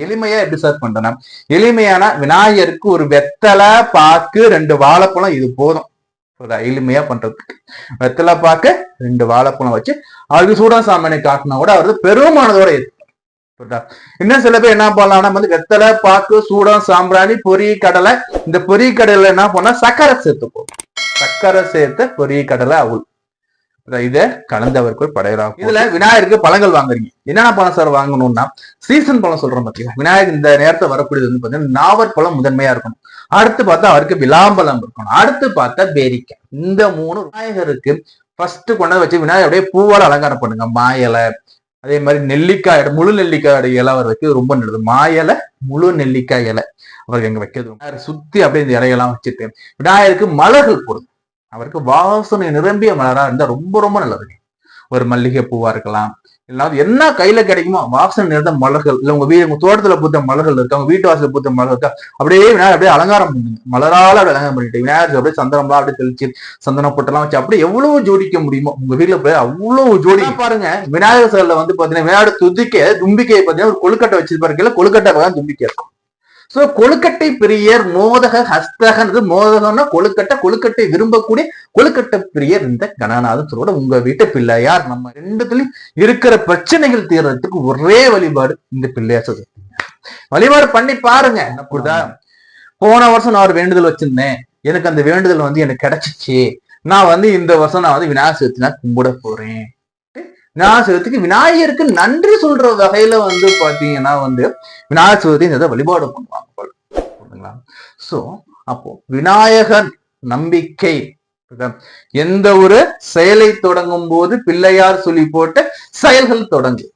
எளிமையா எப்படி சார் பண்றேன்னா, எளிமையான விநாயகருக்கு ஒரு வெத்தலை பாக்கு 2 வாழைப்பழம் இது போதும். எளிமையா பண்றதுக்கு வெத்தலை பாக்கு 2 வாழைப்பழம் வச்சு அவருக்கு சூடம் சாமானை காட்டினா கூட அவரு பெருமானதோட இன்னும் சில பேர் என்ன பண்ணலாம்னா வந்து வெத்தலை பாக்கு சூடம் சாம்பிராணி பொரி கடலை, இந்த பொரி கடலை என்ன பண்ணா சக்கரை சேர்த்துப்போம். சக்கரை சேர்த்து பொரி கடலை அவுள் இதை கலந்தவருக்கு படையலாம். இதுல விநாயகருக்கு பழங்கள் வாங்குறீங்க, என்னென்ன பழம் சார் வாங்கணும்னா சீசன் பழம் சொல்றோம் பாத்தீங்களா. விநாயகர் இந்த நேரத்தை வரக்கூடியது வந்து பாத்தீங்கன்னா நாவற்பழம் முதன்மையா இருக்கணும். அடுத்து பார்த்தா அவருக்கு விளாம்பழம் இருக்கணும். அடுத்து பார்த்தா பேரிக்காய். இந்த 3 விநாயகருக்கு ஃபர்ஸ்ட் கொண்டாந்து வச்சு விநாயகருடைய பூவால் அலங்காரம் பண்ணுங்க. மாயலை, அதே மாதிரி நெல்லிக்காய், முழு நெல்லிக்காய் இலை அவர் வைக்கிறது ரொம்ப நல்லது. மாயலை முழு நெல்லிக்காய் இலை அவருக்கு எங்க வைக்கிறது சுத்தி அப்படியே இந்த இலையெல்லாம் வச்சுட்டு விநாயகருக்கு மலர்கள் போடுது. அவருக்கு வாசனை நிரம்பிய மலரா இருந்தா ரொம்ப ரொம்ப நல்லது. ஒரு மல்லிகை பூவா இருக்கலாம், இல்லாத என்ன கையில கிடைக்குமோ வாசனை நிறைந்த மலர்கள், இல்ல உங்க உங்க தோட்டத்துல பூத்த மலர்கள் இருக்கு, அவங்க வீட்டு வாசல பூத்த மலர்கள் இருக்கா, அப்படியே விநாயகர் அப்படியே அலங்காரம் பண்ணுங்க. மலரால அப்படி அலங்காரம் பண்ணிட்டு விநாயகர் அப்படியே சந்தனம்லாம் அப்படியே தெளிச்சு சந்தன பொட்டெல்லாம் வச்சு அப்படியே எவ்வளவு ஜோடிக்க முடியுமோ உங்க வீட்டுல போய் அவ்வளவு ஜோடி பாருங்க. விநாயகர் சிலையில வந்து பாத்தீங்கன்னா விநாயகர் தும்பிக்கையை பாத்தீங்கன்னா ஒரு கொழுக்கட்டை வச்சிருப்பாரு. கொழுக்கட்டை தும்பிக்கை இருக்கும். சோ கொழுக்கட்டை பிரியர் மோதக ஹஸ்தகன்றது மோதகம்னா கொழுக்கட்டை, கொழுக்கட்டை விரும்பக்கூடிய கொழுக்கட்டை பிரியர் இந்த கணநாதன் சொல்ல உங்க வீட்டு பிள்ளையார். நம்ம ரெண்டுத்துலயும் இருக்கிற பிரச்சனைகள் தீர்றதுக்கு ஒரே வழிபாடு இந்த பிள்ளையார் சதுர்த்தி. வழிபாடு பண்ணி பாருங்க. அப்படிதான் போன வருஷம் நான் ஒரு வேண்டுதல் வச்சிருந்தேன், எனக்கு அந்த வேண்டுதல் வந்து எனக்கு கிடைச்சிச்சு, நான் வந்து இந்த வருஷம் நான் வந்து விநாயகர் சதுர்த்தி நான் கும்பிட போறேன். விநாயகர் சதுர்த்திக்கு விநாயகருக்கு நன்றி சொல்ற வகையில வந்து பாத்தீங்கன்னா வந்து விநாயகர் சதுர்த்தி வழிபாடு பண்ணுவாங்க. சோ அப்போ விநாயகர் நம்பிக்கை, எந்த ஒரு செயலை தொடங்கும் போது பிள்ளையார் சொல்லி போட்ட செயல்கள் தொடங்கும்.